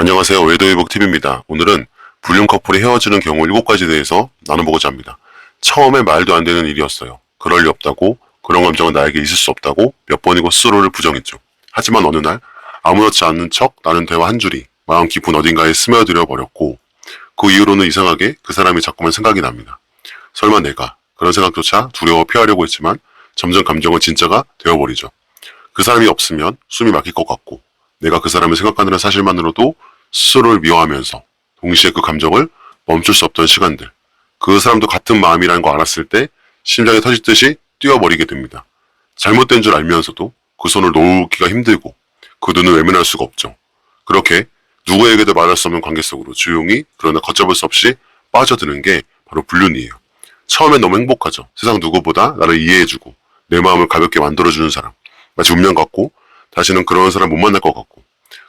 안녕하세요. 외도회복TV입니다. 오늘은 불륜 커플이 헤어지는 경우 7가지에 대해서 나눠보고자 합니다. 처음에 말도 안 되는 일이었어요. 그럴 리 없다고, 그런 감정은 나에게 있을 수 없다고 몇 번이고 스스로를 부정했죠. 하지만 어느 날 아무렇지 않은 척 나눈 대화 한 줄이 마음 깊은 어딘가에 스며들어 버렸고, 그 이후로는 이상하게 그 사람이 자꾸만 생각이 납니다. 설마 내가 그런 생각조차 두려워 피하려고 했지만 점점 감정은 진짜가 되어버리죠. 그 사람이 없으면 숨이 막힐 것 같고, 내가 그 사람을 생각하는 사실만으로도 스스로를 미워하면서 동시에 그 감정을 멈출 수 없던 시간들, 그 사람도 같은 마음이라는 거 알았을 때 심장이 터지듯이 뛰어버리게 됩니다. 잘못된 줄 알면서도 그 손을 놓기가 힘들고 그 눈을 외면할 수가 없죠. 그렇게 누구에게도 말할 수 없는 관계 속으로 조용히 그러나 걷잡을 수 없이 빠져드는 게 바로 불륜이에요. 처음엔 너무 행복하죠. 세상 누구보다 나를 이해해주고 내 마음을 가볍게 만들어주는 사람, 마치 운명 같고 다시는 그런 사람 못 만날 것 같고,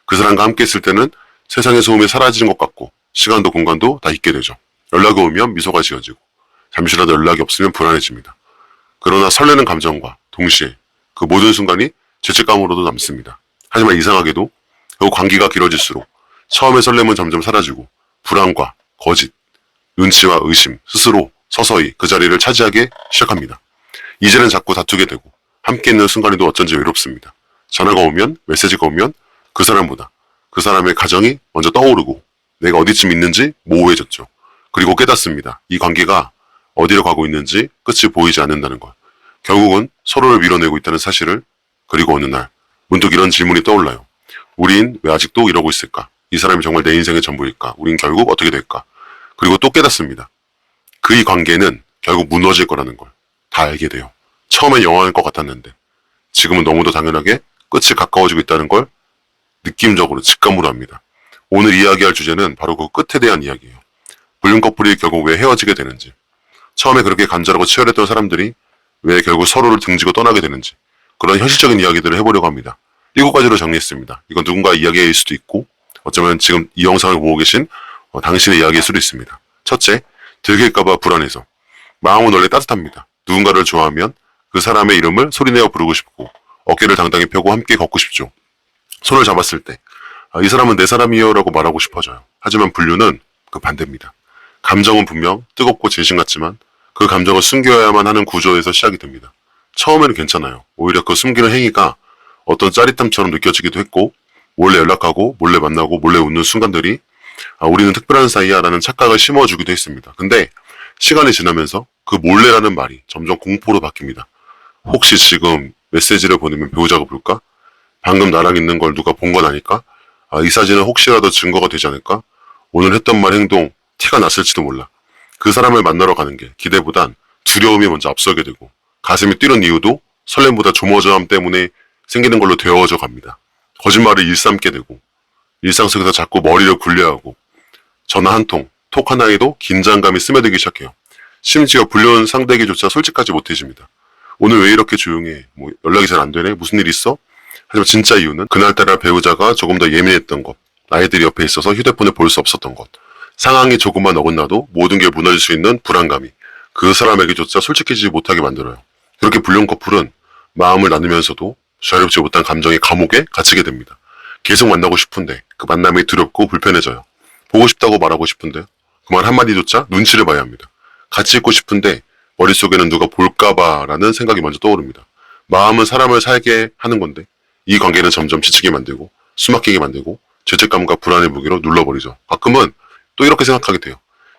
그 사람과 함께 있을 때는 세상의 소음이 사라지는 것 같고 시간도 공간도 다 잊게 되죠. 연락이 오면 미소가 지어지고 잠시라도 연락이 없으면 불안해집니다. 그러나 설레는 감정과 동시에 그 모든 순간이 죄책감으로도 남습니다. 하지만 이상하게도 그 관계가 길어질수록 처음의 설렘은 점점 사라지고 불안과 거짓, 눈치와 의심, 스스로 서서히 그 자리를 차지하기 시작합니다. 이제는 자꾸 다투게 되고 함께 있는 순간에도 어쩐지 외롭습니다. 전화가 오면, 메시지가 오면 그 사람보다 그 사람의 가정이 먼저 떠오르고 내가 어디쯤 있는지 모호해졌죠. 그리고 깨닫습니다. 이 관계가 어디로 가고 있는지 끝이 보이지 않는다는 걸. 결국은 서로를 밀어내고 있다는 사실을. 그리고 어느 날 문득 이런 질문이 떠올라요. 우린 왜 아직도 이러고 있을까? 이 사람이 정말 내 인생의 전부일까? 우린 결국 어떻게 될까? 그리고 또 깨닫습니다. 그 이 관계는 결국 무너질 거라는 걸 다 알게 돼요. 처음엔 영화일 것 같았는데 지금은 너무도 당연하게 끝이 가까워지고 있다는 걸 느낌적으로 직감으로 합니다. 오늘 이야기할 주제는 바로 그 끝에 대한 이야기예요. 불륜 커플이 결국 왜 헤어지게 되는지, 처음에 그렇게 간절하고 치열했던 사람들이 왜 결국 서로를 등지고 떠나게 되는지, 그런 현실적인 이야기들을 해보려고 합니다. 7가지로 정리했습니다. 이건 누군가의 이야기일 수도 있고 어쩌면 지금 이 영상을 보고 계신 당신의 이야기일 수도 있습니다. 첫째, 들킬까봐 불안해서. 마음은 원래 따뜻합니다. 누군가를 좋아하면 그 사람의 이름을 소리내어 부르고 싶고 어깨를 당당히 펴고 함께 걷고 싶죠. 손을 잡았을 때 이 사람은 내 사람이요 라고 말하고 싶어져요. 하지만 불륜은 그 반대입니다. 감정은 분명 뜨겁고 진심 같지만 그 감정을 숨겨야만 하는 구조에서 시작이 됩니다. 처음에는 괜찮아요. 오히려 그 숨기는 행위가 어떤 짜릿함처럼 느껴지기도 했고, 몰래 연락하고 몰래 만나고 몰래 웃는 순간들이 우리는 특별한 사이야 라는 착각을 심어주기도 했습니다. 근데 시간이 지나면서 그 몰래라는 말이 점점 공포로 바뀝니다. 혹시 지금 메시지를 보내면 배우자가 볼까? 방금 나랑 있는 걸 누가 본 건 아닐까? 이 사진은 혹시라도 증거가 되지 않을까? 오늘 했던 말 행동 티가 났을지도 몰라. 그 사람을 만나러 가는 게 기대보단 두려움이 먼저 앞서게 되고 가슴이 뛰는 이유도 설렘보다 조마조함 때문에 생기는 걸로 되어져 갑니다. 거짓말을 일삼게 되고 일상 속에서 자꾸 머리를 굴려하고 전화 한 통, 톡 하나에도 긴장감이 스며들기 시작해요. 심지어 불륜 상대에게조차 솔직하지 못해집니다. 오늘 왜 이렇게 조용해? 연락이 잘 안 되네? 무슨 일 있어? 하지만 진짜 이유는 그날따라 배우자가 조금 더 예민했던 것, 아이들이 옆에 있어서 휴대폰을 볼 수 없었던 것, 상황이 조금만 어긋나도 모든 게 무너질 수 있는 불안감이 그 사람에게조차 솔직해지지 못하게 만들어요. 그렇게 불륜 커플은 마음을 나누면서도 자유롭지 못한 감정의 감옥에 갇히게 됩니다. 계속 만나고 싶은데 그 만남이 두렵고 불편해져요. 보고 싶다고 말하고 싶은데 그 말 한마디조차 눈치를 봐야 합니다. 같이 있고 싶은데 머릿속에는 누가 볼까봐 라는 생각이 먼저 떠오릅니다. 마음은 사람을 살게 하는 건데 이 관계는 점점 지치게 만들고 숨막히게 만들고 죄책감과 불안의 무게로 눌러버리죠. 가끔은 또 이렇게 생각하게 돼요.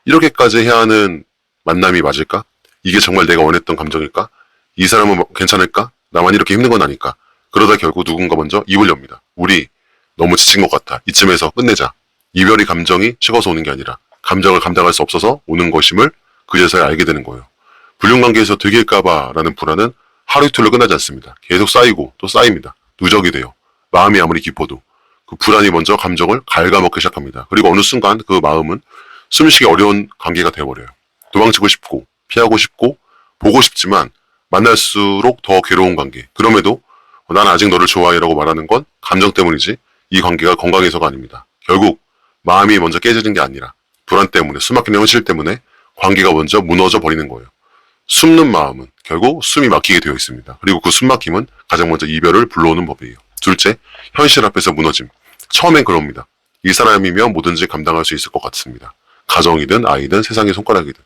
이렇게까지 해야 하는 만남이 맞을까? 이게 정말 내가 원했던 감정일까? 이 사람은 괜찮을까? 나만 이렇게 힘든 건 아닐까? 그러다 결국 누군가 먼저 입을 엽니다. 우리 너무 지친 것 같아. 이쯤에서 끝내자. 이별이 감정이 식어서 오는 게 아니라 감정을 감당할 수 없어서 오는 것임을 그제서야 알게 되는 거예요. 불륜관계에서 들킬까봐 라는 불안은 하루 이틀로 끝나지 않습니다. 계속 쌓이고 또 쌓입니다. 누적이 돼요. 마음이 아무리 깊어도 그 불안이 먼저 감정을 갉아먹기 시작합니다. 그리고 어느 순간 그 마음은 숨쉬기 어려운 관계가 되어버려요. 도망치고 싶고 피하고 싶고 보고 싶지만 만날수록 더 괴로운 관계. 그럼에도 난 아직 너를 좋아해 라고 말하는 건 감정 때문이지 이 관계가 건강해서가 아닙니다. 결국 마음이 먼저 깨지는 게 아니라 불안 때문에, 숨막히는 현실 때문에 관계가 먼저 무너져 버리는 거예요. 숨는 마음은 결국 숨이 막히게 되어 있습니다. 그리고 그 숨막힘은 가장 먼저 이별을 불러오는 법이에요. 둘째, 현실 앞에서 무너짐. 처음엔 그럽니다. 이 사람이면 뭐든지 감당할 수 있을 것 같습니다. 가정이든 아이든 세상의 손가락이든.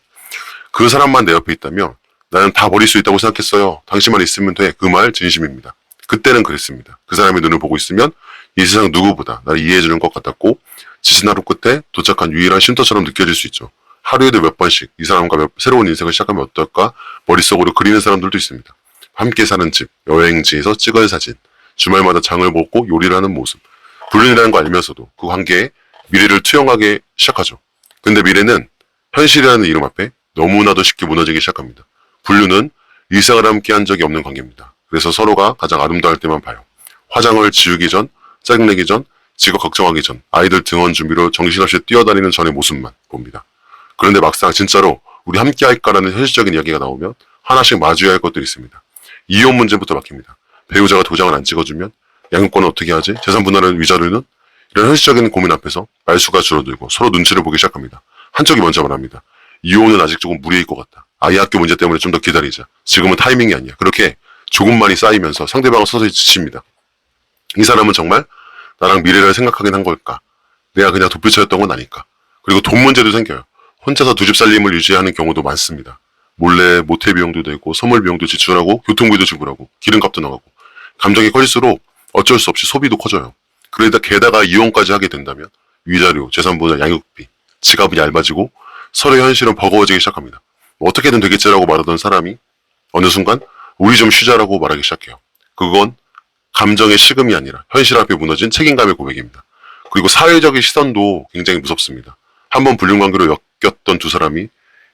그 사람만 내 옆에 있다면 나는 다 버릴 수 있다고 생각했어요. 당신만 있으면 돼. 그 말 진심입니다. 그때는 그랬습니다. 그 사람의 눈을 보고 있으면 이 세상 누구보다 나를 이해해주는 것 같았고 지친 하루 끝에 도착한 유일한 쉼터처럼 느껴질 수 있죠. 하루에도 몇 번씩 이 사람과 새로운 인생을 시작하면 어떨까 머릿속으로 그리는 사람들도 있습니다. 함께 사는 집, 여행지에서 찍은 사진, 주말마다 장을 보고 요리를 하는 모습. 불륜이라는 거 알면서도 그 관계에 미래를 투영하기 시작하죠. 근데 미래는 현실이라는 이름 앞에 너무나도 쉽게 무너지기 시작합니다. 불륜은 일상을 함께 한 적이 없는 관계입니다. 그래서 서로가 가장 아름다울 때만 봐요. 화장을 지우기 전, 짜증내기 전, 직업 걱정하기 전, 아이들 등원 준비로 정신없이 뛰어다니는 전의 모습만 봅니다. 그런데 막상 진짜로 우리 함께 할까라는 현실적인 이야기가 나오면 하나씩 마주해야 할 것들이 있습니다. 이혼 문제부터 막힙니다. 배우자가 도장을 안 찍어주면 양육권은 어떻게 하지? 재산 분할은 위자료는? 이런 현실적인 고민 앞에서 말수가 줄어들고 서로 눈치를 보기 시작합니다. 한쪽이 먼저 말합니다. 이혼은 아직 조금 무리일 것 같다. 아이 학교 문제 때문에 좀 더 기다리자. 지금은 타이밍이 아니야. 그렇게 조금만이 쌓이면서 상대방은 서서히 지칩니다. 이 사람은 정말 나랑 미래를 생각하긴 한 걸까? 내가 그냥 도피처였던 건 아닐까? 그리고 돈 문제도 생겨요. 혼자서 두 집 살림을 유지하는 경우도 많습니다. 몰래 모텔 비용도 내고 선물 비용도 지출하고 교통비도 지불하고 기름값도 나가고 감정이 커질수록 어쩔 수 없이 소비도 커져요. 그러다 게다가 이혼까지 하게 된다면 위자료, 재산분할, 양육비, 지갑은 얇아지고 서로의 현실은 버거워지기 시작합니다. 뭐 어떻게든 되겠지라고 말하던 사람이 어느 순간 우리 좀 쉬자라고 말하기 시작해요. 그건 감정의 식음이 아니라 현실 앞에 무너진 책임감의 고백입니다. 그리고 사회적인 시선도 굉장히 무섭습니다. 한번 불륜관계로 엮였던 두 사람이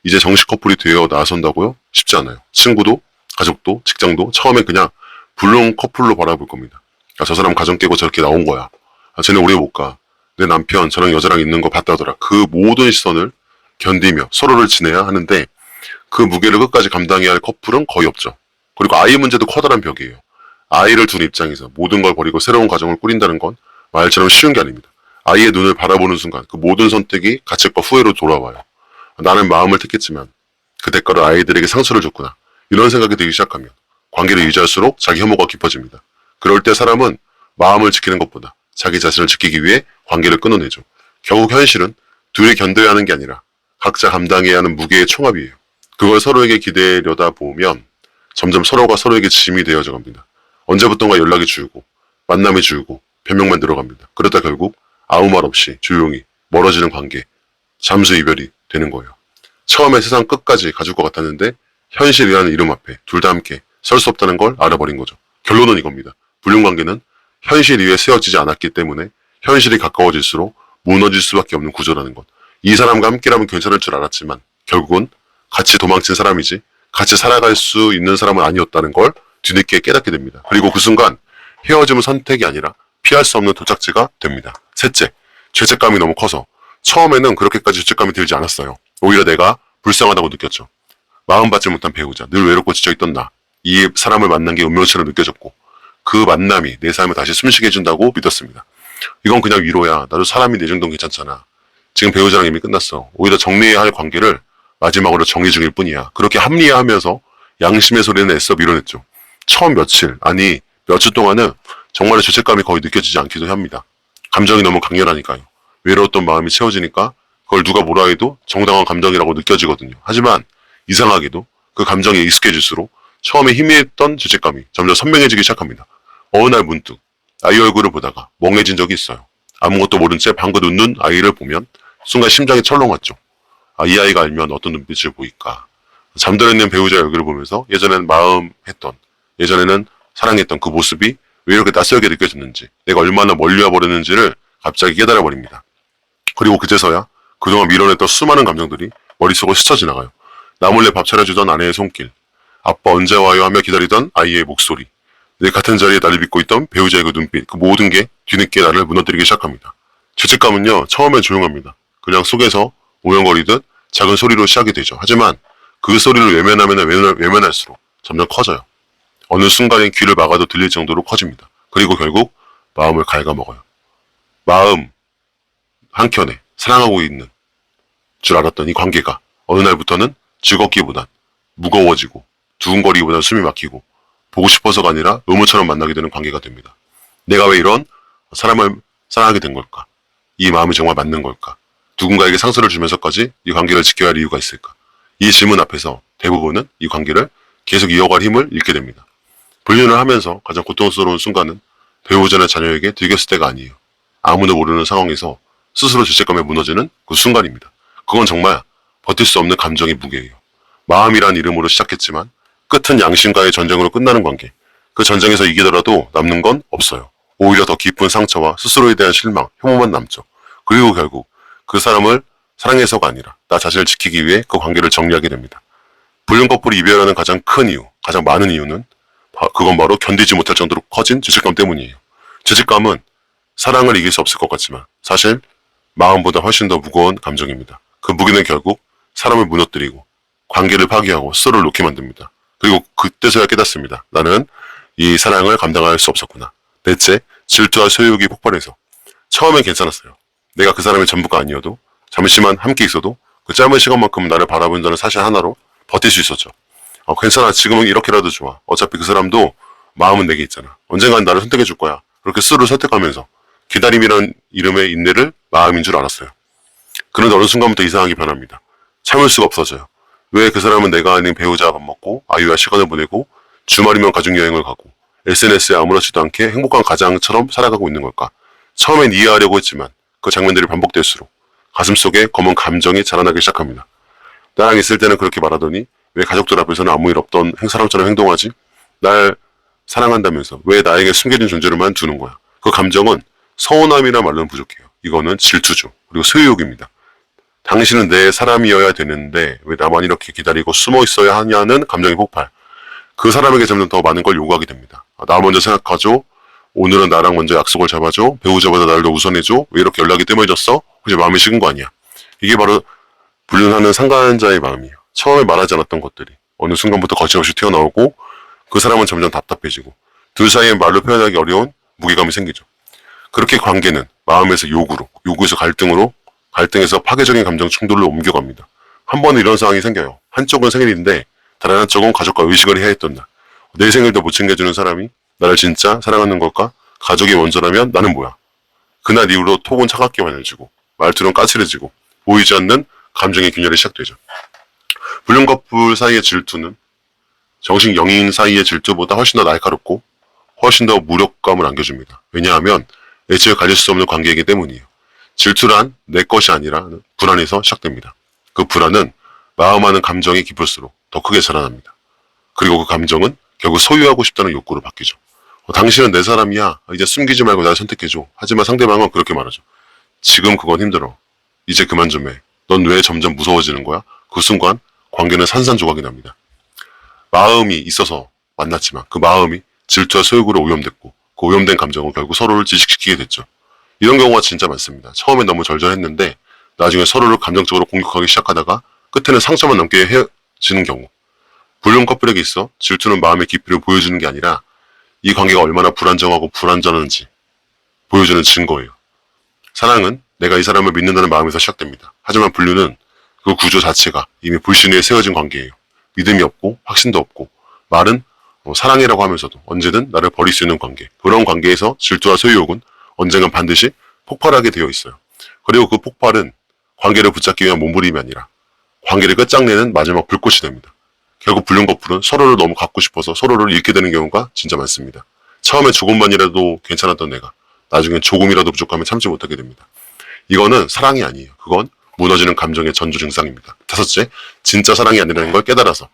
이제 정식 커플이 되어 나선다고요? 쉽지 않아요. 친구도, 가족도, 직장도 처음엔 그냥 불륜 커플로 바라볼 겁니다. 아, 저 사람 가정 깨고 저렇게 나온 거야. 아, 쟤는 오래 못 가. 내 남편 저랑 여자랑 있는 거 봤다더라. 그 모든 시선을 견디며 서로를 지내야 하는데 그 무게를 끝까지 감당해야 할 커플은 거의 없죠. 그리고 아이 문제도 커다란 벽이에요. 아이를 둔 입장에서 모든 걸 버리고 새로운 가정을 꾸린다는 건 말처럼 쉬운 게 아닙니다. 아이의 눈을 바라보는 순간 그 모든 선택이 가책과 후회로 돌아와요. 나는 마음을 택했지만 그 대가로 아이들에게 상처를 줬구나. 이런 생각이 들기 시작하면 관계를 유지할수록 자기 혐오가 깊어집니다. 그럴 때 사람은 마음을 지키는 것보다 자기 자신을 지키기 위해 관계를 끊어내죠. 결국 현실은 둘이 견뎌야 하는 게 아니라 각자 감당해야 하는 무게의 총합이에요. 그걸 서로에게 기대려다 보면 점점 서로가 서로에게 짐이 되어져 갑니다. 언제부턴가 연락이 줄고 만남이 줄고 변명만 늘어갑니다. 그러다 결국 아무 말 없이 조용히 멀어지는 관계, 잠수 이별이 되는 거예요. 처음에 세상 끝까지 가줄 것 같았는데 현실이라는 이름 앞에 둘 다 함께 설 수 없다는 걸 알아버린 거죠. 결론은 이겁니다. 불륜관계는 현실 위에 세워지지 않았기 때문에 현실이 가까워질수록 무너질 수밖에 없는 구조라는 것. 이 사람과 함께라면 괜찮을 줄 알았지만 결국은 같이 도망친 사람이지 같이 살아갈 수 있는 사람은 아니었다는 걸 뒤늦게 깨닫게 됩니다. 그리고 그 순간 헤어짐은 선택이 아니라 피할 수 없는 도착지가 됩니다. 셋째, 죄책감이 너무 커서 처음에는 그렇게까지 죄책감이 들지 않았어요. 오히려 내가 불쌍하다고 느꼈죠. 마음받지 못한 배우자, 늘 외롭고 지쳐있던 나, 이 사람을 만난 게 운명처럼 느껴졌고 그 만남이 내 삶을 다시 숨쉬게 해준다고 믿었습니다. 이건 그냥 위로야. 나도 사람이 내 정도는 괜찮잖아. 지금 배우자랑 이미 끝났어. 오히려 정리해야 할 관계를 마지막으로 정리 중일 뿐이야. 그렇게 합리화하면서 양심의 소리는 애써 밀어냈죠. 처음 며칠, 아니 몇 주 동안은 정말 죄책감이 거의 느껴지지 않기도 합니다. 감정이 너무 강렬하니까요. 외로웠던 마음이 채워지니까 그걸 누가 뭐라 해도 정당한 감정이라고 느껴지거든요. 하지만 이상하게도 그 감정에 익숙해질수록 처음에 희미했던 죄책감이 점점 선명해지기 시작합니다. 어느 날 문득 아이 얼굴을 보다가 멍해진 적이 있어요. 아무것도 모른 채 방긋 웃는 아이를 보면 순간 심장이 철렁 왔죠. 아, 이 아이가 알면 어떤 눈빛을 보일까. 잠들어있는 배우자의 얼굴을 보면서 예전에는 마음했던, 예전에는 사랑했던 그 모습이 왜 이렇게 낯설게 느껴졌는지, 내가 얼마나 멀리 와버렸는지를 갑자기 깨달아버립니다. 그리고 그제서야 그동안 밀어냈던 수많은 감정들이 머릿속을 스쳐 지나가요. 나 몰래 밥 차려주던 아내의 손길, 아빠 언제 와요 하며 기다리던 아이의 목소리, 내 같은 자리에 나를 믿고 있던 배우자의 그 눈빛, 그 모든 게 뒤늦게 나를 무너뜨리기 시작합니다. 죄책감은요, 처음엔 조용합니다. 그냥 속에서 오영거리듯 작은 소리로 시작이 되죠. 하지만 그 소리를 외면하면 외면할수록 점점 커져요. 어느 순간엔 귀를 막아도 들릴 정도로 커집니다. 그리고 결국 마음을 갉아먹어요. 마음 한켠에 사랑하고 있는 줄 알았던 이 관계가 어느 날부터는 즐겁기보단 무거워지고 두근거리기보단 숨이 막히고 보고 싶어서가 아니라 의무처럼 만나게 되는 관계가 됩니다. 내가 왜 이런 사람을 사랑하게 된 걸까? 이 마음이 정말 맞는 걸까? 누군가에게 상처를 주면서까지 이 관계를 지켜야 할 이유가 있을까? 이 질문 앞에서 대부분은 이 관계를 계속 이어갈 힘을 잃게 됩니다. 불륜을 하면서 가장 고통스러운 순간은 배우자나 자녀에게 들켰을 때가 아니에요. 아무도 모르는 상황에서 스스로 죄책감에 무너지는 그 순간입니다. 그건 정말 버틸 수 없는 감정의 무게예요. 마음이란 이름으로 시작했지만 끝은 양심과의 전쟁으로 끝나는 관계. 그 전쟁에서 이기더라도 남는 건 없어요. 오히려 더 깊은 상처와 스스로에 대한 실망, 혐오만 남죠. 그리고 결국 그 사람을 사랑해서가 아니라 나 자신을 지키기 위해 그 관계를 정리하게 됩니다. 불륜 커플이 이별하는 가장 큰 이유, 가장 많은 이유는 그건 바로 견디지 못할 정도로 커진 죄책감 때문이에요. 죄책감은 사랑을 이길 수 없을 것 같지만 사실 마음보다 훨씬 더 무거운 감정입니다. 그 무게는 결국 사람을 무너뜨리고 관계를 파괴하고 스스로를 놓게 만듭니다. 그리고 그때서야 깨닫습니다. 나는 이 사랑을 감당할 수 없었구나. 대체 질투와 소유욕이 폭발해서 처음엔 괜찮았어요. 내가 그 사람의 전부가 아니어도 잠시만 함께 있어도 그 짧은 시간만큼 나를 바라본다는 사실 하나로 버틸 수 있었죠. 괜찮아. 지금은 이렇게라도 좋아. 어차피 그 사람도 마음은 내게 있잖아. 언젠간 나를 선택해 줄 거야. 그렇게 스스로를 설득하면서 기다림이란 이름의 인내를 마음인 줄 알았어요. 그런데 어느 순간부터 이상하게 변합니다. 참을 수가 없어져요. 왜 그 사람은 내가 아닌 배우자와 밥 먹고 아이와 시간을 보내고 주말이면 가족여행을 가고 SNS에 아무렇지도 않게 행복한 가장처럼 살아가고 있는 걸까? 처음엔 이해하려고 했지만 그 장면들이 반복될수록 가슴속에 검은 감정이 자라나기 시작합니다. 나랑 있을 때는 그렇게 말하더니 왜 가족들 앞에서는 아무 일 없던 사람처럼 행동하지? 날 사랑한다면서 왜 나에게 숨겨진 존재로만 두는 거야? 그 감정은 서운함이라 말로는 부족해요. 이거는 질투죠. 그리고 소유욕입니다. 당신은 내 사람이어야 되는데 왜 나만 이렇게 기다리고 숨어 있어야 하냐는 감정의 폭발. 그 사람에게 점점 더 많은 걸 요구하게 됩니다. 나 먼저 생각하죠. 오늘은 나랑 먼저 약속을 잡아줘. 배우자보다 나를 더 우선해줘. 왜 이렇게 연락이 뜸해졌어? 혹시 마음이 식은 거 아니야? 이게 바로 불륜하는 상간자의 마음이에요. 처음에 말하지 않았던 것들이 어느 순간부터 거침없이 튀어나오고 그 사람은 점점 답답해지고 둘 사이에 말로 표현하기 어려운 무게감이 생기죠. 그렇게 관계는 마음에서 요구에서 갈등으로, 갈등에서 파괴적인 감정 충돌로 옮겨갑니다. 한 번은 이런 상황이 생겨요. 한쪽은 생일인데 다른 한쪽은 가족과 의식을 해야 했던 날. 내 생일도 못 챙겨주는 사람이 나를 진짜 사랑하는 걸까? 가족이 먼저라면 나는 뭐야? 그날 이후로 톡은 차갑게 환해지고 말투는 까칠해지고 보이지 않는 감정의 균열이 시작되죠. 불륜 커플 사이의 질투는 정식 영인 사이의 질투보다 훨씬 더 날카롭고 훨씬 더 무력감을 안겨줍니다. 왜냐하면 애초에 가질 수 없는 관계이기 때문이에요. 질투란 내 것이 아니라 불안에서 시작됩니다. 그 불안은 마음하는 감정이 깊을수록 더 크게 자라납니다. 그리고 그 감정은 결국 소유하고 싶다는 욕구로 바뀌죠. 당신은 내 사람이야. 이제 숨기지 말고 날 선택해줘. 하지만 상대방은 그렇게 말하죠. 지금 그건 힘들어. 이제 그만 좀 해. 넌 왜 점점 무서워지는 거야? 그 순간 관계는 산산조각이 납니다. 마음이 있어서 만났지만 그 마음이 질투와 소유로 오염됐고 그 오염된 감정은 결국 서로를 지식시키게 됐죠. 이런 경우가 진짜 많습니다. 처음엔 너무 절절했는데 나중에 서로를 감정적으로 공격하기 시작하다가 끝에는 상처만 남게 헤어지는 경우. 불륜 커플에게 있어 질투는 마음의 깊이를 보여주는 게 아니라 이 관계가 얼마나 불안정하고 불안전한지 보여주는 증거예요. 사랑은 내가 이 사람을 믿는다는 마음에서 시작됩니다. 하지만 불륜은 그 구조 자체가 이미 불신 위에 세워진 관계예요. 믿음이 없고 확신도 없고 말은 사랑이라고 하면서도 언제든 나를 버릴 수 있는 관계. 그런 관계에서 질투와 소유욕은 언젠간 반드시 폭발하게 되어 있어요. 그리고 그 폭발은 관계를 붙잡기 위한 몸부림이 아니라 관계를 끝장내는 마지막 불꽃이 됩니다. 결국 불륜 커플은 서로를 너무 갖고 싶어서 서로를 잃게 되는 경우가 진짜 많습니다. 처음에 조금만이라도 괜찮았던 내가 나중엔 조금이라도 부족하면 참지 못하게 됩니다. 이거는 사랑이 아니에요. 그건 무너지는 감정의 전조 증상입니다. 다섯째, 진짜 사랑이 아니라는 걸 깨달아서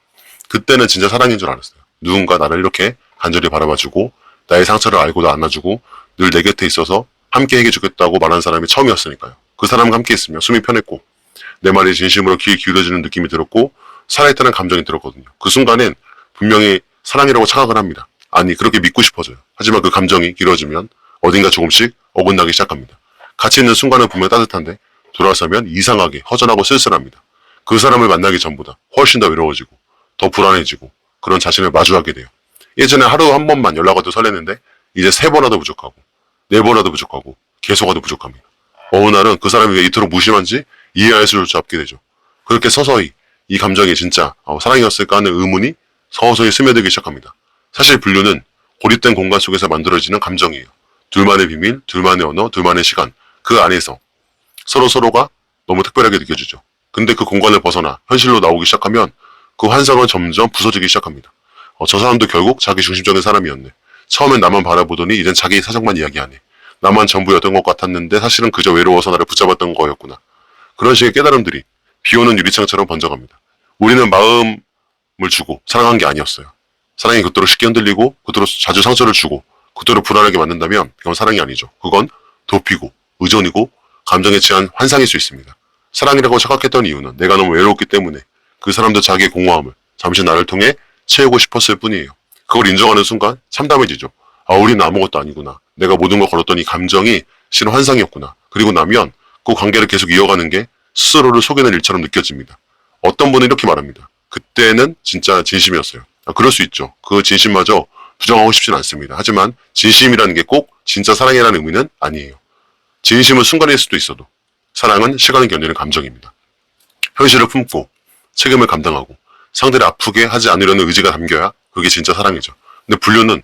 그때는 진짜 사랑인 줄 알았어요. 누군가 나를 이렇게 간절히 바라봐주고 나의 상처를 알고도 안아주고 늘 내 곁에 있어서 함께 해주겠다고 말한 사람이 처음이었으니까요. 그 사람과 함께 있으면 숨이 편했고 내 말이 진심으로 귀에 기울여지는 느낌이 들었고 살아있다는 감정이 들었거든요. 그 순간엔 분명히 사랑이라고 착각을 합니다. 아니 그렇게 믿고 싶어져요. 하지만 그 감정이 길어지면 어딘가 조금씩 어긋나기 시작합니다. 같이 있는 순간은 분명 따뜻한데 돌아서면 이상하게 허전하고 쓸쓸합니다. 그 사람을 만나기 전보다 훨씬 더 외로워지고 더 불안해지고 그런 자신을 마주하게 돼요. 예전에 하루 한 번만 연락 와도 설레는데 이제 3번 와도 부족하고 4번 와도 부족하고 계속 와도 부족합니다. 어느 날은 그 사람이 왜 이토록 무심한지 이해할 수 없게 되죠. 그렇게 서서히 이 감정이 진짜 사랑이었을까 하는 의문이 서서히 스며들기 시작합니다. 사실 불륜은 고립된 공간 속에서 만들어지는 감정이에요. 둘만의 비밀, 둘만의 언어, 둘만의 시간. 그 안에서 서로가 너무 특별하게 느껴지죠. 근데 그 공간을 벗어나 현실로 나오기 시작하면 그 환상은 점점 부서지기 시작합니다. 저 사람도 결국 자기 중심적인 사람이었네. 처음엔 나만 바라보더니 이젠 자기 사정만 이야기하네. 나만 전부였던 것 같았는데 사실은 그저 외로워서 나를 붙잡았던 거였구나. 그런 식의 깨달음들이 비오는 유리창처럼 번져갑니다. 우리는 마음을 주고 사랑한 게 아니었어요. 사랑이 그토록 쉽게 흔들리고 그토록 자주 상처를 주고 그토록 불안하게 만든다면 그건 사랑이 아니죠. 그건 도피고 의존이고 감정에 취한 환상일 수 있습니다. 사랑이라고 착각했던 이유는 내가 너무 외로웠기 때문에 그 사람도 자기의 공허함을 잠시 나를 통해 채우고 싶었을 뿐이에요. 그걸 인정하는 순간 참담해지죠. 우리는 아무것도 아니구나. 내가 모든 걸 걸었던 이 감정이 실은 환상이었구나. 그리고 나면 그 관계를 계속 이어가는 게 스스로를 속이는 일처럼 느껴집니다. 어떤 분은 이렇게 말합니다. 그때는 진짜 진심이었어요. 그럴 수 있죠. 그 진심마저 부정하고 싶진 않습니다. 하지만 진심이라는 게 꼭 진짜 사랑이라는 의미는 아니에요. 진심은 순간일 수도 있어도 사랑은 시간을 견디는 감정입니다. 현실을 품고 책임을 감당하고 상대를 아프게 하지 않으려는 의지가 담겨야 그게 진짜 사랑이죠. 근데 불륜은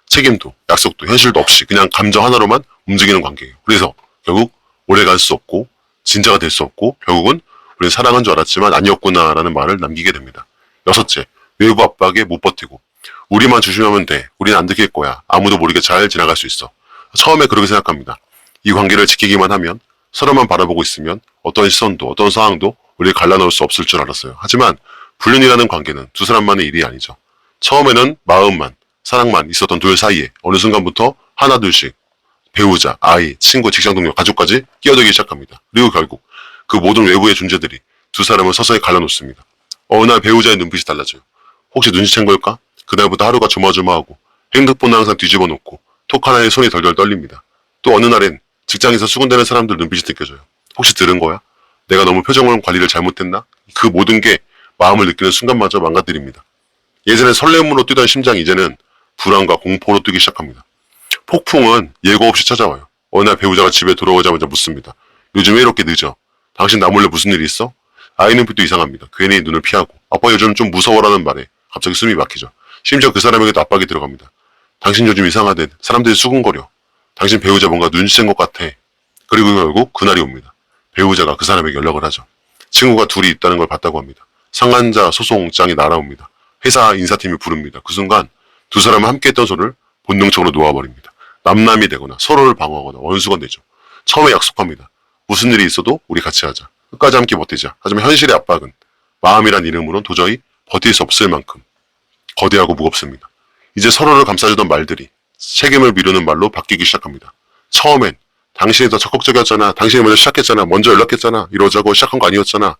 책임도 약속도 현실도 없이 그냥 감정 하나로만 움직이는 관계예요. 그래서 결국 오래 갈 수 없고 진짜가 될 수 없고 결국은 우리는 사랑한 줄 알았지만 아니었구나라는 말을 남기게 됩니다. 여섯째, 외부 압박에 못 버티고 우리만 조심하면 돼. 우리는 안 들킬 거야. 아무도 모르게 잘 지나갈 수 있어. 처음에 그렇게 생각합니다. 이 관계를 지키기만 하면 서로만 바라보고 있으면 어떤 시선도 어떤 상황도 우리를 갈라놓을 수 없을 줄 알았어요. 하지만 불륜이라는 관계는 두 사람만의 일이 아니죠. 처음에는 마음만, 사랑만 있었던 둘 사이에 어느 순간부터 하나둘씩 배우자, 아이, 친구, 직장 동료, 가족까지 끼어들기 시작합니다. 그리고 결국 그 모든 외부의 존재들이 두 사람을 서서히 갈라놓습니다. 어느 날 배우자의 눈빛이 달라져요. 혹시 눈치챈 걸까? 그날부터 하루가 조마조마하고 핸드폰을 항상 뒤집어 놓고 톡 하나에 손이 덜덜 떨립니다. 또 어느 날엔 직장에서 수군대는 사람들 눈빛이 느껴져요. 혹시 들은 거야? 내가 너무 표정을 관리를 잘못했나? 그 모든 게 마음을 느끼는 순간마저 망가뜨립니다. 예전에 설렘으로 뛰던 심장이 이제는 불안과 공포로 뛰기 시작합니다. 폭풍은 예고 없이 찾아와요. 어느 날 배우자가 집에 돌아오자마자 묻습니다. 요즘 왜 이렇게 늦어? 당신 나 몰래 무슨 일 있어? 아이 눈빛도 이상합니다. 괜히 눈을 피하고 아빠 요즘 좀 무서워라는 말에 갑자기 숨이 막히죠. 심지어 그 사람에게도 압박이 들어갑니다. 당신 요즘 이상하대. 사람들이 수군거려. 당신 배우자 뭔가 눈치챈 것 같아. 그리고 결국 그날이 옵니다. 배우자가 그 사람에게 연락을 하죠. 친구가 둘이 있다는 걸 봤다고 합니다. 상간자 소송장이 날아옵니다. 회사 인사팀이 부릅니다. 그 순간 두 사람은 함께했던 소를 본능적으로 놓아버립니다. 남남이 되거나 서로를 방어하거나 원수가 되죠. 처음에 약속합니다. 무슨 일이 있어도 우리 같이 하자. 끝까지 함께 버티자. 하지만 현실의 압박은 마음이란 이름으로는 도저히 버틸 수 없을 만큼 거대하고 무겁습니다. 이제 서로를 감싸주던 말들이 책임을 미루는 말로 바뀌기 시작합니다. 처음엔 당신이 더 적극적이었잖아. 당신이 먼저 시작했잖아. 먼저 연락했잖아. 이러자고 시작한 거 아니었잖아.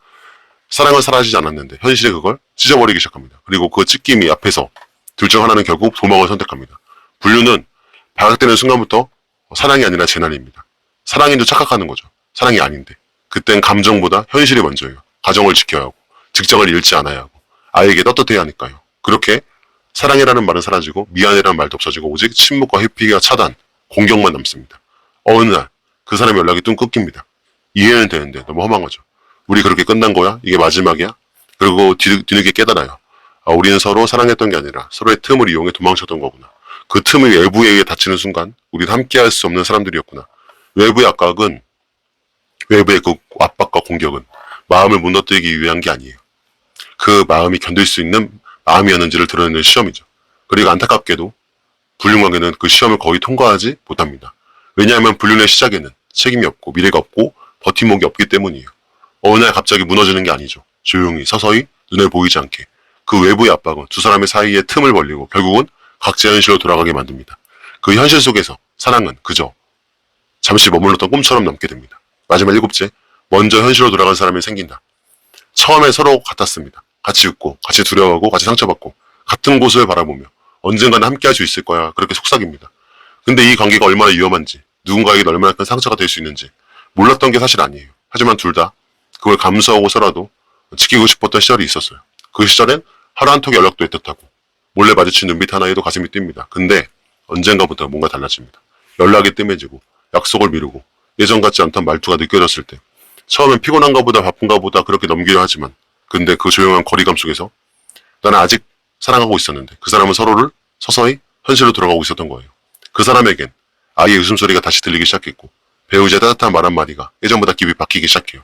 사랑은 사라지지 않았는데 현실이 그걸 찢어버리기 시작합니다. 그리고 그 찢김이 앞에서 둘 중 하나는 결국 도망을 선택합니다. 불륜은 발각되는 순간부터 사랑이 아니라 재난입니다. 사랑인 줄 착각하는 거죠. 사랑이 아닌데. 그땐 감정보다 현실이 먼저예요. 가정을 지켜야 하고 직장을 잃지 않아야 하고 아이에게 떳떳해야 하니까요. 그렇게 사랑이라는 말은 사라지고 미안해라는 말도 없어지고 오직 침묵과 회피가 차단, 공격만 남습니다. 어느 날 그 사람의 연락이 뚝 끊깁니다. 이해는 되는데 너무 험한 거죠. 우리 그렇게 끝난 거야? 이게 마지막이야? 그리고 뒤늦게 깨달아요. 우리는 서로 사랑했던 게 아니라 서로의 틈을 이용해 도망쳤던 거구나. 그 틈이 외부에 의해 닫히는 순간 우리는 함께할 수 없는 사람들이었구나. 외부의 압박은 외부의 그 압박과 공격은 마음을 무너뜨리기 위한 게 아니에요. 그 마음이 견딜 수 있는 마음이었는지를 드러내는 시험이죠. 그리고 안타깝게도 불륜관계는 그 시험을 거의 통과하지 못합니다. 왜냐하면 불륜의 시작에는 책임이 없고 미래가 없고 버팀목이 없기 때문이에요. 어느 날 갑자기 무너지는 게 아니죠. 조용히 서서히 눈에 보이지 않게 그 외부의 압박은 두 사람의 사이에 틈을 벌리고 결국은 각자의 현실로 돌아가게 만듭니다. 그 현실 속에서 사랑은 그저 잠시 머물렀던 꿈처럼 남게 됩니다. 마지막 일곱째, 먼저 현실로 돌아간 사람이 생긴다. 처음에 서로 같았습니다. 같이 웃고 같이 두려워하고 같이 상처받고 같은 곳을 바라보며 언젠가는 함께할 수 있을 거야 그렇게 속삭입니다. 근데 이 관계가 얼마나 위험한지 누군가에게 얼마나 큰 상처가 될 수 있는지 몰랐던 게 사실 아니에요. 하지만 둘 다 그걸 감수하고서라도 지키고 싶었던 시절이 있었어요. 그 시절엔 하루 한턱 연락도 했듯하고 몰래 마주친 눈빛 하나에도 가슴이 뜁니다. 근데 언젠가부터 뭔가 달라집니다. 연락이 뜸해지고 약속을 미루고 예전 같지 않던 말투가 느껴졌을 때 처음엔 피곤한가 보다 바쁜가 보다 그렇게 넘기려 하지만 근데 그 조용한 거리감 속에서 나는 아직 사랑하고 있었는데 그 사람은 서로를 서서히 현실로 돌아가고 있었던 거예요. 그 사람에겐 아이의 웃음소리가 다시 들리기 시작했고 배우자의 따뜻한 말 한마디가 예전보다 깊이 박히기 시작해요.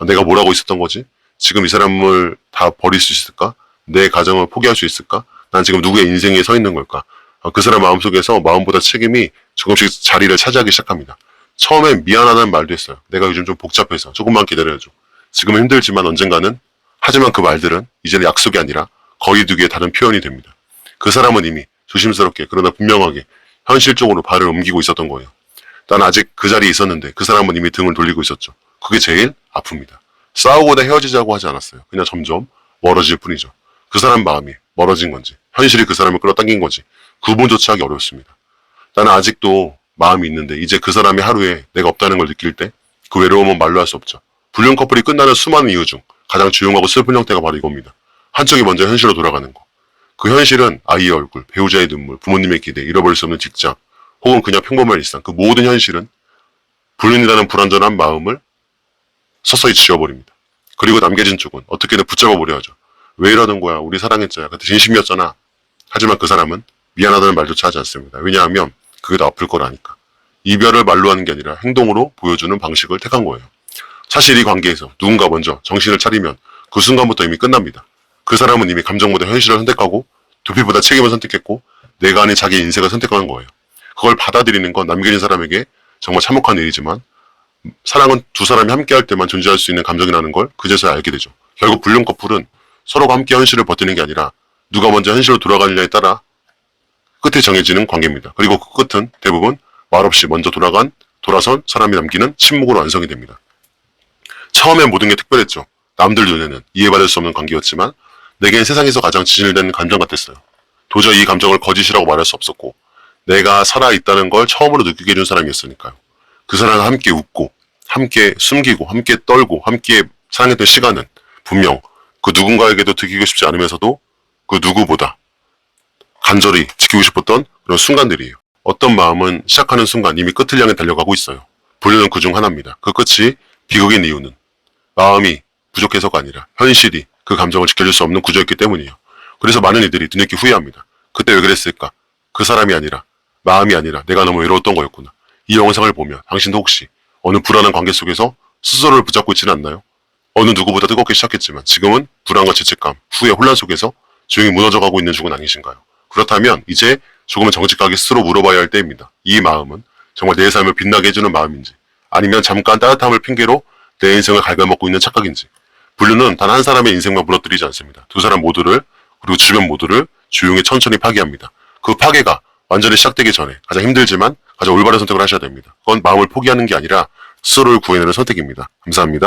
내가 뭘 하고 있었던 거지? 지금 이 사람을 다 버릴 수 있을까? 내 가정을 포기할 수 있을까? 난 지금 누구의 인생에 서 있는 걸까? 그 사람 마음속에서 마음보다 책임이 조금씩 자리를 차지하기 시작합니다. 처음엔 미안하다는 말도 했어요. 내가 요즘 좀 복잡해서 조금만 기다려줘. 지금은 힘들지만 언젠가는. 하지만 그 말들은 이제는 약속이 아니라 거리두기의 다른 표현이 됩니다. 그 사람은 이미 조심스럽게 그러나 분명하게 현실적으로 발을 옮기고 있었던 거예요. 난 아직 그 자리에 있었는데 그 사람은 이미 등을 돌리고 있었죠. 그게 제일 아픕니다. 싸우고다 헤어지자고 하지 않았어요. 그냥 점점 멀어질 뿐이죠. 그 사람 마음이 멀어진 건지 현실이 그 사람을 끌어당긴 건지 구분조차 하기 어렵습니다. 나는 아직도 마음이 있는데 이제 그 사람이 하루에 내가 없다는 걸 느낄 때 그 외로움은 말로 할 수 없죠. 불륜 커플이 끝나는 수많은 이유 중 가장 조용하고 슬픈 형태가 바로 이겁니다. 한쪽이 먼저 현실로 돌아가는 거. 그 현실은 아이의 얼굴, 배우자의 눈물, 부모님의 기대, 잃어버릴 수 없는 직장, 혹은 그냥 평범한 일상. 그 모든 현실은 불륜이라는 불완전한 마음을 서서히 지워버립니다. 그리고 남겨진 쪽은 어떻게든 붙잡아보려 하죠. 왜 이러는 거야? 우리 사랑했잖아. 그때 진심이었잖아. 하지만 그 사람은 미안하다는 말조차 하지 않습니다. 왜냐하면 그게 더 아플 거라니까. 이별을 말로 하는 게 아니라 행동으로 보여주는 방식을 택한 거예요. 사실 이 관계에서 누군가 먼저 정신을 차리면 그 순간부터 이미 끝납니다. 그 사람은 이미 감정보다 현실을 선택하고 도피보다 책임을 선택했고 내가 아닌 자기 인생을 선택하는 거예요. 그걸 받아들이는 건 남겨진 사람에게 정말 참혹한 일이지만 사랑은 두 사람이 함께할 때만 존재할 수 있는 감정이라는 걸 그제서야 알게 되죠. 결국 불륜 커플은 서로가 함께 현실을 버티는 게 아니라 누가 먼저 현실로 돌아가느냐에 따라 끝에 정해지는 관계입니다. 그리고 그 끝은 대부분 말없이 먼저 돌아선 사람이 남기는 침묵으로 완성이 됩니다. 처음엔 모든 게 특별했죠. 남들 눈에는 이해받을 수 없는 관계였지만 내겐 세상에서 가장 진실된 감정 같았어요. 도저히 이 감정을 거짓이라고 말할 수 없었고 내가 살아있다는 걸 처음으로 느끼게 해준 사람이었으니까요. 그 사람과 함께 웃고 함께 숨기고 함께 떨고 함께 사랑했던 시간은 분명 그 누군가에게도 들키고 싶지 않으면서도 그 누구보다 간절히 지키고 싶었던 그런 순간들이에요. 어떤 마음은 시작하는 순간 이미 끝을 향해 달려가고 있어요. 불륜은 그중 하나입니다. 그 끝이 비극인 이유는 마음이 부족해서가 아니라 현실이 그 감정을 지켜줄 수 없는 구조였기 때문이에요. 그래서 많은 이들이 뒤늦게 후회합니다. 그때 왜 그랬을까? 그 사람이 아니라 마음이 아니라 내가 너무 외로웠던 거였구나. 이 영상을 보면 당신도 혹시 어느 불안한 관계 속에서 스스로를 붙잡고 있지는 않나요? 어느 누구보다 뜨겁게 시작했지만 지금은 불안과 죄책감, 후회, 혼란 속에서 조용히 무너져가고 있는 중은 아니신가요? 그렇다면 이제 조금은 정직하게 스스로 물어봐야 할 때입니다. 이 마음은 정말 내 삶을 빛나게 해주는 마음인지 아니면 잠깐 따뜻함을 핑계로 내 인생을 갉아먹고 있는 착각인지. 불륜은 단 한 사람의 인생만 무너뜨리지 않습니다. 두 사람 모두를 그리고 주변 모두를 조용히 천천히 파괴합니다. 그 파괴가 완전히 시작되기 전에 가장 힘들지만 가장 올바른 선택을 하셔야 됩니다. 그건 마음을 포기하는 게 아니라 스스로를 구해내는 선택입니다. 감사합니다.